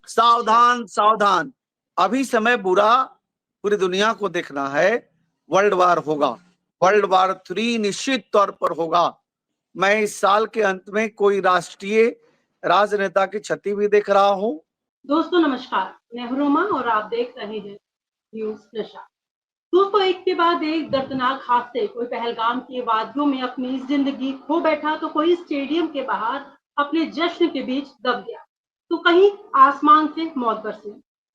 अच्छा। सावधान सावधान, अभी समय बुरा पूरी दुनिया को देखना है। वर्ल्ड वार होगा, वर्ल्ड वार 3 निश्चित तौर पर होगा। मैं इस साल के अंत में कोई राष्ट्रीय राजनेता की क्षति भी देख रहा हूं। दोस्तों नमस्कार, मैं हूं रोमा और आप देख रहे हैं न्यूज नशा। दोस्तों, एक के बाद एक दर्दनाक हादसे, कोई पहलगाम के वादियों में अपनी जिंदगी खो बैठा तो कोई स्टेडियम के बाहर अपने जश्न के बीच दब गया, तो कहीं आसमान से मौत बरसी।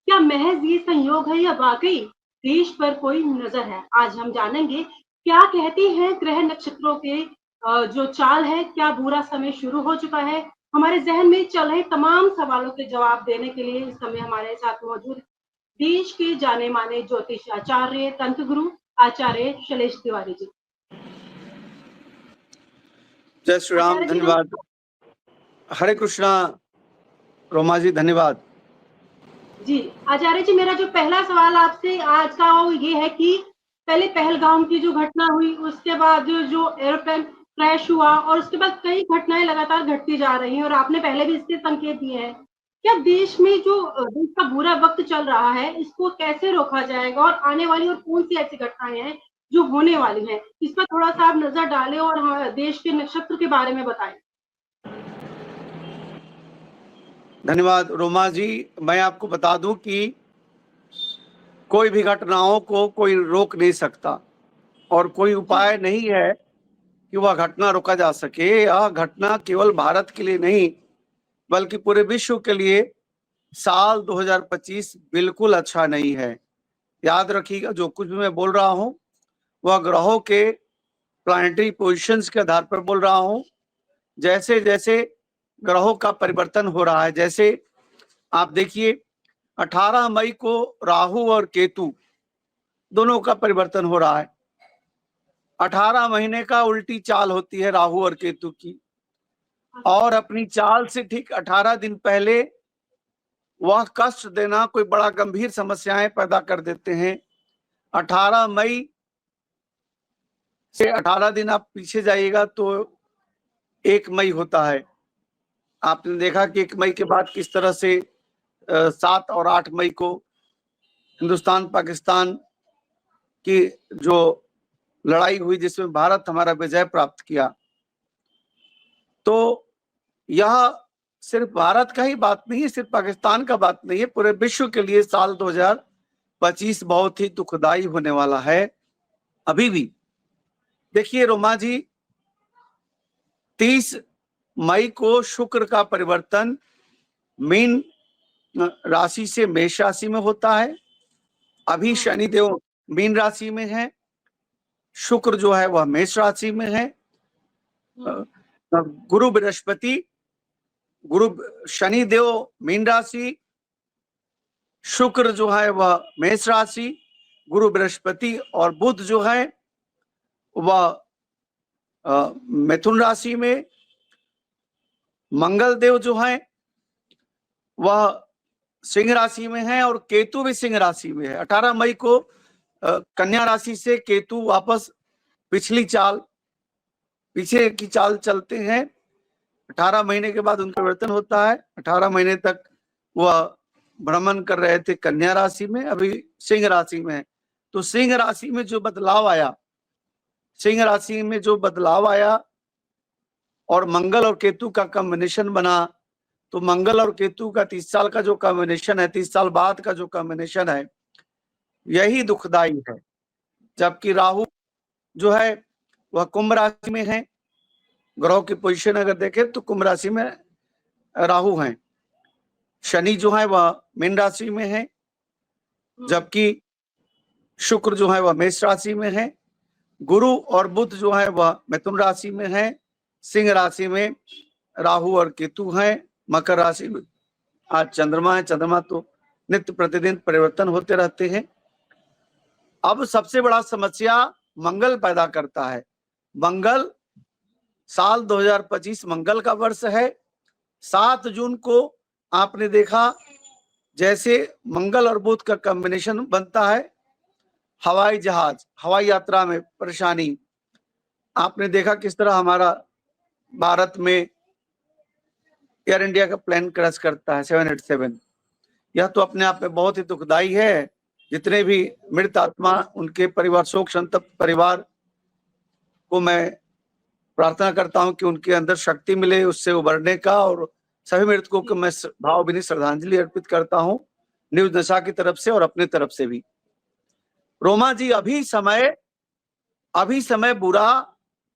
क्या महज ये संयोग है या वाकई देश पर कोई नजर है? आज हम जानेंगे क्या कहती हैं ग्रह नक्षत्रों के जो चाल है, क्या बुरा समय शुरू हो चुका है? हमारे जहन में चल रहे तमाम सवालों के जवाब देने के लिए इस समय हमारे साथ मौजूद देश के जाने माने ज्योतिष आचार्य, तंत्र गुरु आचार्य शैलेश तिवारी जी। जय श्री राम, आचार्य जी धन्यवाद। हरे कृष्णा रोमा जी, धन्यवाद। जी, आचार्य जी, मेरा जो पहला सवाल आपसे आज का वो ये है कि पहले पहलगाम की जो घटना हुई, उसके बाद जो एरोप्लेन क्रैश हुआ और उसके बाद कई घटनाएं लगातार घटती जा रही हैं और आपने पहले भी इसके संकेत दिए हैं। क्या देश में जो देश का बुरा वक्त चल रहा है, इसको कैसे रोका जाएगा और आने वाली और कौन सी ऐसी घटनाएं हैं जो होने वाली हैं, इस पर थोड़ा सा आप नजर डालें और देश के नक्षत्र के बारे में बताएं। धन्यवाद रोमा जी। मैं आपको बता दूं कि कोई भी घटनाओं को कोई रोक नहीं सकता और कोई उपाय नहीं है कि वह घटना रोका जा सके। यह घटना केवल भारत के लिए नहीं बल्कि पूरे विश्व के लिए साल 2025 बिल्कुल अच्छा नहीं है। याद रखिएगा, जो कुछ भी मैं बोल रहा हूं वह ग्रहों के प्लानिटरी पोजीशंस के आधार पर बोल रहा हूं। जैसे जैसे ग्रहों का परिवर्तन हो रहा है, जैसे आप देखिए 18 मई को राहु और केतु दोनों का परिवर्तन हो रहा है। 18 महीने का उल्टी चाल होती है राहु और केतु की, और अपनी चाल से ठीक 18 दिन पहले वह कष्ट देना, कोई बड़ा गंभीर समस्याएं पैदा कर देते हैं। 18 मई से 18 दिन आप पीछे जाइएगा तो 1 मई होता है। आपने देखा कि 1 मई के बाद किस तरह से 7 और 8 मई को हिंदुस्तान पाकिस्तान की जो लड़ाई हुई जिसमें भारत हमारा विजय प्राप्त किया। तो यह सिर्फ भारत का ही बात नहीं है, सिर्फ पाकिस्तान का बात नहीं है, पूरे विश्व के लिए साल 2025 बहुत ही दुखदाई होने वाला है। अभी भी देखिए रोमा जी, 30 मई को शुक्र का परिवर्तन मीन राशि से मेष राशि में होता है। अभी शनिदेव मीन राशि में है, शुक्र जो है वह मेष राशि में है। गुरु बृहस्पति, गुरु शनिदेव मीन राशि, शुक्र जो है वह मेष राशि, गुरु बृहस्पति और बुध जो है वह मिथुन राशि में, मंगल देव जो है वह सिंह राशि में है और केतु भी सिंह राशि में है। 18 मई को कन्या राशि से केतु वापस पिछली चाल, पीछे की चाल चलते हैं। 18 महीने के बाद उनका परिवर्तन होता है। 18 महीने तक वह भ्रमण कर रहे थे कन्या राशि में, अभी सिंह राशि में है। तो सिंह राशि में जो बदलाव आया, सिंह राशि में जो बदलाव आया और मंगल और केतु का कॉम्बिनेशन बना, तो मंगल और केतु का 30 साल का जो कॉम्बिनेशन है, 30 साल बाद का जो कॉम्बिनेशन है, यही दुखदाई है। जबकि राहु जो है वह कुंभ राशि में है। ग्रहों की पोजीशन अगर देखें तो कुंभ राशि में राहु हैं। शनि जो है वह मीन राशि में है, जबकि शुक्र जो है वह मेष राशि में है। गुरु और बुध जो है वह मिथुन राशि में है। सिंह राशि में राहु और केतु हैं। मकर राशि में आज चंद्रमा है। चंद्रमा तो नित्य प्रतिदिन परिवर्तन होते रहते हैं। अब सबसे बड़ा समस्या मंगल पैदा करता है। मंगल, साल 2025 मंगल का वर्ष है। 7 जून को आपने देखा जैसे मंगल और बुध का कॉम्बिनेशन बनता है, हवाई जहाज, हवाई यात्रा में परेशानी। आपने देखा किस तरह हमारा भारत में एयर इंडिया का प्लेन क्रैश करता है 787। यह तो अपने आप में बहुत ही दुखदाई है। जितने भी मृत आत्मा, उनके परिवार, शोक संतप्त परिवार को मैं प्रार्थना करता हूं कि उनके अंदर शक्ति मिले उससे उबरने का, और सभी मृतकों को मैं भावभीनी श्रद्धांजलि अर्पित करता हूं, न्यूज नशा की तरफ से और अपने तरफ से भी। रोमा जी, अभी समय बुरा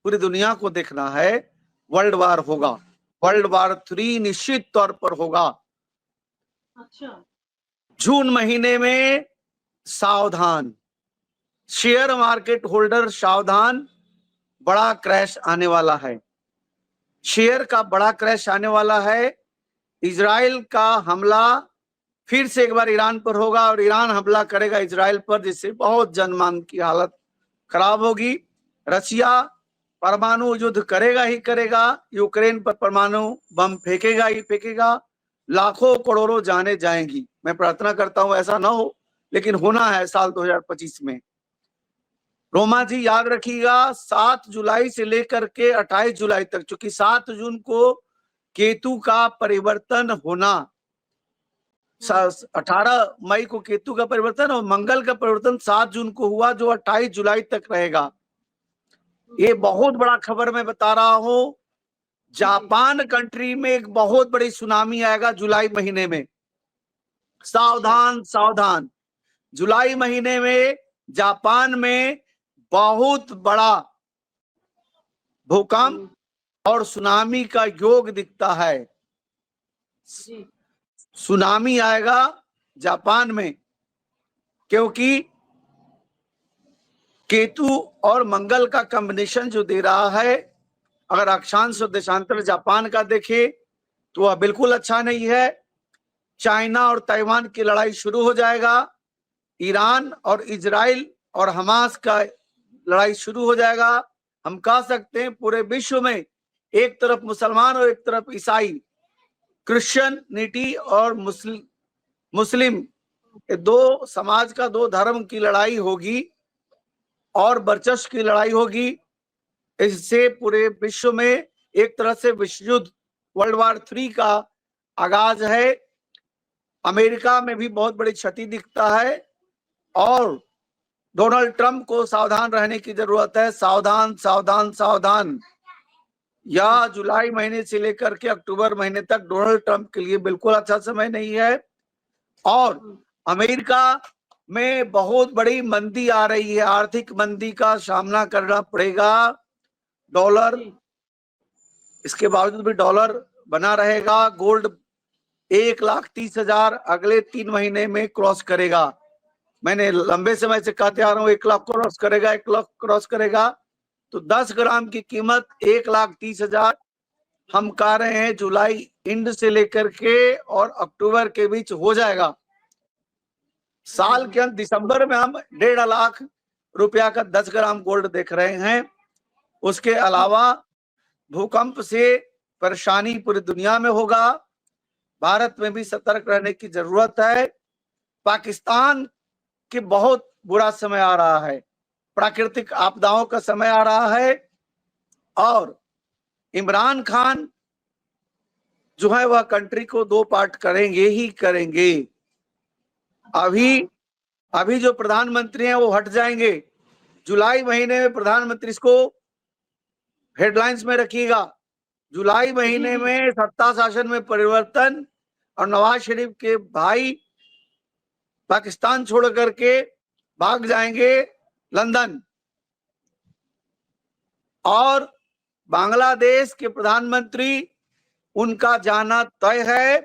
पूरी दुनिया को देखना है। वर्ल्ड वार होगा, वर्ल्ड वार 3 निश्चित तौर पर होगा। अच्छा। जून महीने में सावधान, शेयर मार्केट होल्डर सावधान, बड़ा क्रैश आने वाला है। शेयर का बड़ा क्रैश आने वाला है। इजराइल का हमला फिर से एक बार ईरान पर होगा और ईरान हमला करेगा इजराइल पर, जिससे बहुत जनमान की हालत खराब होगी। रशिया परमाणु युद्ध करेगा ही करेगा, यूक्रेन पर परमाणु बम फेंकेगा ही फेंकेगा, लाखों करोड़ों जाने जाएंगी। मैं प्रार्थना करता हूं ऐसा ना हो, लेकिन होना है साल 2025 में। रोमा जी याद रखिएगा, 7 जुलाई से लेकर के 28 जुलाई तक, चूंकि 7 जून को केतु का परिवर्तन होना, 18 मई को केतु का परिवर्तन और मंगल का परिवर्तन 7 जून को हुआ, जो 28 जुलाई तक रहेगा। ये बहुत बड़ा खबर मैं बता रहा हूं। जापान कंट्री में एक बहुत बड़ी सुनामी आएगा जुलाई महीने में। सावधान सावधान, जुलाई महीने में जापान में बहुत बड़ा भूकंप और सुनामी का योग दिखता है। सुनामी आएगा जापान में, क्योंकि केतु और मंगल का कॉम्बिनेशन जो दे रहा है, अगर अक्षांश और देशांतर जापान का देखे तो वह बिल्कुल अच्छा नहीं है। चाइना और ताइवान की लड़ाई शुरू हो जाएगा, ईरान और इजराइल और हमास का लड़ाई शुरू हो जाएगा। हम कह सकते हैं पूरे विश्व में एक तरफ मुसलमान और एक तरफ ईसाई, क्रिश्चियनिटी और मुस्लिम, दो समाज का, दो धर्म की लड़ाई होगी और वर्चस्व की लड़ाई होगी। इससे पूरे विश्व में एक तरह से विश्व युद्ध, वर्ल्ड वार 3 का आगाज है। अमेरिका में भी बहुत बड़ी क्षति दिखता है और डोनाल्ड ट्रंप को सावधान रहने की जरूरत है। सावधान सावधान सावधान। या जुलाई महीने से लेकर के अक्टूबर महीने तक डोनाल्ड ट्रंप के लिए बिल्कुल अच्छा समय नहीं है। और अमेरिका में बहुत बड़ी मंदी आ रही है, आर्थिक मंदी का सामना करना पड़ेगा। डॉलर, इसके बावजूद भी डॉलर बना रहेगा। गोल्ड 1,30,000 अगले 3 महीने में क्रॉस करेगा। मैंने लंबे समय से कहते आ रहा हूं 1 लाख क्रॉस करेगा, 1 लाख क्रॉस करेगा। तो 10 ग्राम की कीमत 1,30,000 हम कह रहे हैं जुलाई एंड से लेकर के और अक्टूबर के बीच हो जाएगा। साल के अंत दिसंबर में हम 1.5 लाख रुपया का 10 ग्राम गोल्ड देख रहे हैं। उसके अलावा भूकंप से परेशानी पूरी दुनिया में होगा, भारत में भी सतर्क रहने की जरूरत है। पाकिस्तान के बहुत बुरा समय आ रहा है, प्राकृतिक आपदाओं का समय आ रहा है और इमरान खान जो है वह कंट्री को 2 पार्ट करेंगे ही करेंगे। अभी जो प्रधानमंत्री हैं वो हट जाएंगे। जुलाई महीने में प्रधानमंत्री, इसको हेडलाइंस में रखिएगा, जुलाई महीने में सत्ता शासन में परिवर्तन और नवाज शरीफ के भाई पाकिस्तान छोड़ करके भाग जाएंगे लंदन और बांग्लादेश के प्रधानमंत्री, उनका जाना तय है।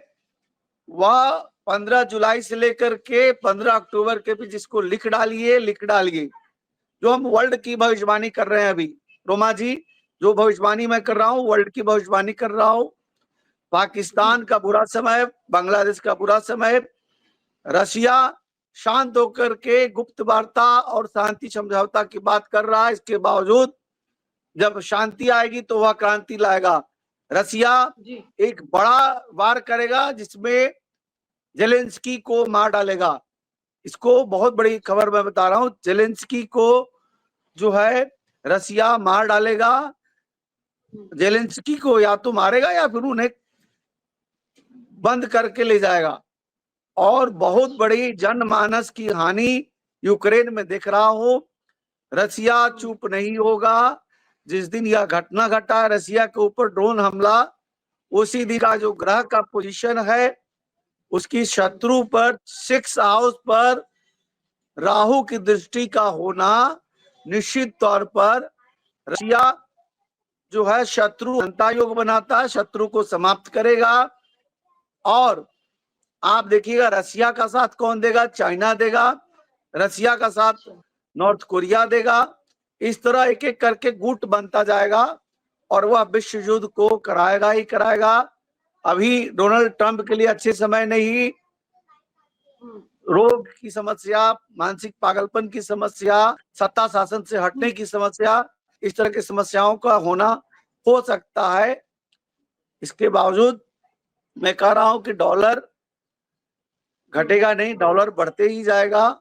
वह 15 जुलाई से लेकर के 15 अक्टूबर के बीच, इसको लिख डालिए। जो हम वर्ल्ड की भविष्यवाणी कर रहे हैं अभी, रोमा जी, जो भविष्यवाणी मैं कर रहा हूं वर्ल्ड की भविष्यवाणी कर रहा हूं। पाकिस्तान का बुरा समय, बांग्लादेश का बुरा समय, रशिया शांत होकर के गुप्त वार्ता और शांति समझौता की बात कर रहा है। इसके बावजूद जब शांति आएगी तो वह क्रांति लाएगा। रशिया एक बड़ा वार करेगा जिसमें जेलेंस्की को मार डालेगा। इसको बहुत बड़ी खबर मैं बता रहा हूं, जेलेंस्की को जो है रसिया मार डालेगा। जेलेंस्की को या तो मारेगा या फिर उन्हें बंद करके ले जाएगा। और बहुत बड़ी जनमानस की हानि यूक्रेन में देख रहा हूं। रसिया चुप नहीं होगा। जिस दिन यह घटना घटा रसिया के ऊपर ड्रोन हमला, उसी दिन का जो ग्रह का पोजीशन है, उसकी शत्रु पर 6 हाउस पर राहु की दृष्टि का होना निश्चित तौर पर रसिया जो है शत्रु अंता योग बनाता है, शत्रु को समाप्त करेगा। और आप देखिएगा रसिया का साथ कौन देगा? चाइना देगा। रसिया का साथ नॉर्थ कोरिया देगा। इस तरह एक एक करके गुट बनता जाएगा और वह विश्व युद्ध को कराएगा ही कराएगा। अभी डोनाल्ड ट्रंप के लिए अच्छे समय नहीं। रोग की समस्या, मानसिक पागलपन की समस्या, सत्ता शासन से हटने की समस्या, इस तरह की समस्याओं का होना हो सकता है। इसके बावजूद मैं कह रहा हूं कि डॉलर घटेगा नहीं, डॉलर बढ़ते ही जाएगा।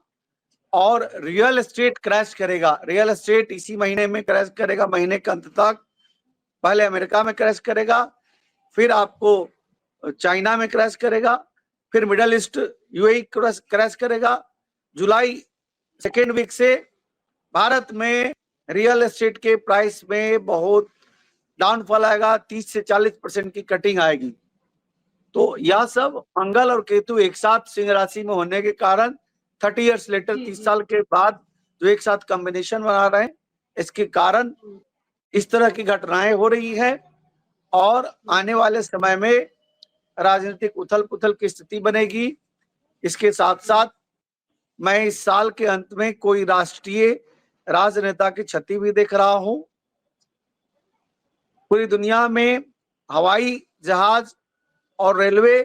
और रियल एस्टेट क्रैश करेगा। रियल एस्टेट इसी महीने में क्रैश करेगा, महीने के अंत तक। पहले अमेरिका में क्रैश करेगा, फिर आपको चाइना में क्रैश करेगा, फिर मिडल ईस्ट यूएई क्रैश करेगा। जुलाई सेकेंड वीक से भारत में रियल एस्टेट के प्राइस में बहुत डाउनफॉल आएगा। 30 से 40% की कटिंग आएगी। तो यह सब मंगल और केतु एक साथ सिंह राशि में होने के कारण 30 इयर्स लेटर, 30 साल के बाद जो एक साथ कॉम्बिनेशन बना रहे हैं, इसके कारण इस तरह की घटनाएं हो रही है। और आने वाले समय में राजनीतिक उथल पुथल की स्थिति बनेगी। इसके साथ साथ मैं इस साल के अंत में कोई राष्ट्रीय राजनेता की क्षति भी देख रहा हूं। पूरी दुनिया में हवाई जहाज और रेलवे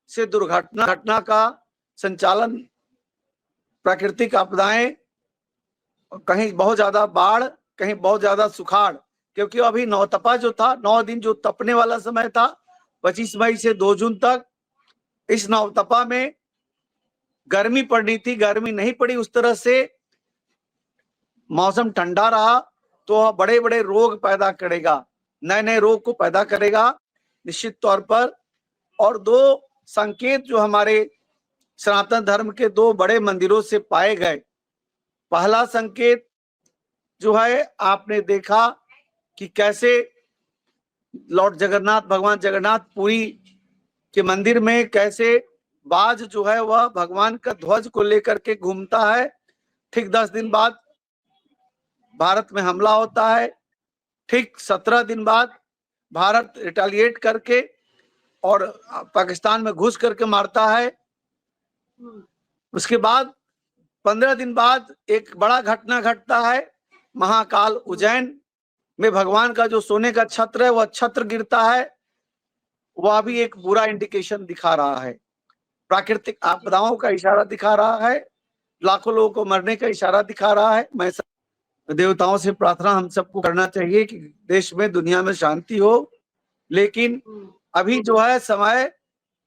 से घटना का संचालन, प्राकृतिक आपदाएं, कहीं बहुत ज्यादा बाढ़, कहीं बहुत ज्यादा सुखाड़, क्योंकि अभी नौतपा जो था, 9 दिन जो तपने वाला समय था 25 मई से 2 जून तक, इस नौतपा में गर्मी पड़नी थी, गर्मी नहीं पड़ी उस तरह से। मौसम ठंडा रहा तो बड़े बड़े रोग पैदा करेगा, नए नए रोग को पैदा करेगा निश्चित तौर पर। और 2 संकेत जो हमारे सनातन धर्म के 2 बड़े मंदिरों से पाए गए। पहला संकेत जो है, आपने देखा कि कैसे लॉर्ड जगन्नाथ, भगवान जगन्नाथ पुरी के मंदिर में कैसे बाज जो है वह भगवान का ध्वज को लेकर के घूमता है। ठीक 10 दिन बाद भारत में हमला होता है। ठीक 17 दिन बाद भारत रिटेलिएट करके और पाकिस्तान में घुस करके मारता है। उसके बाद 15 दिन बाद एक बड़ा घटना घटता है। महाकाल उज्जैन में भगवान का जो सोने का छत्र है, वह छत्र गिरता है। वह भी एक बुरा इंडिकेशन दिखा रहा है, प्राकृतिक आपदाओं का इशारा दिखा रहा है, लाखों लोगों को मरने का इशारा दिखा रहा है। मैं देवताओं से प्रार्थना हम सबको करना चाहिए कि देश में, दुनिया में शांति हो। लेकिन अभी जो है समय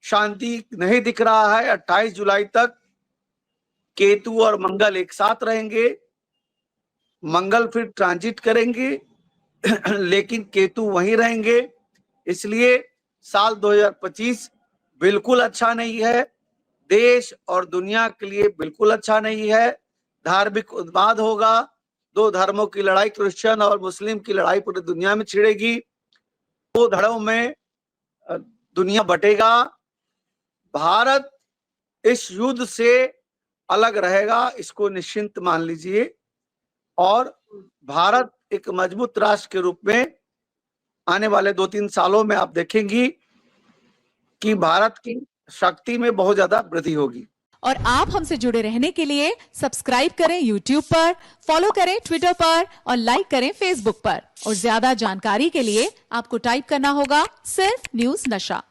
शांति नहीं दिख रहा है। 28 जुलाई तक केतु और मंगल एक साथ रहेंगे। मंगल फिर ट्रांजिट करेंगे लेकिन केतु वहीं रहेंगे। इसलिए साल 2025 बिल्कुल अच्छा नहीं है, देश और दुनिया के लिए बिल्कुल अच्छा नहीं है। धार्मिक उन्माद होगा, 2 धर्मों की लड़ाई, क्रिश्चियन और मुस्लिम की लड़ाई पूरी दुनिया में छिड़ेगी। 2 धड़ों में दुनिया बटेगा। भारत इस युद्ध से अलग रहेगा, इसको निश्चिंत मान लीजिए। और भारत एक मजबूत राष्ट्र के रूप में आने वाले 2-3 सालों में आप देखेंगी कि भारत की शक्ति में बहुत ज्यादा वृद्धि होगी। और आप हमसे जुड़े रहने के लिए सब्सक्राइब करें YouTube पर, फॉलो करें Twitter पर और लाइक करें Facebook पर। और ज्यादा जानकारी के लिए आपको टाइप करना होगा सिर्फ न्यूज नशा।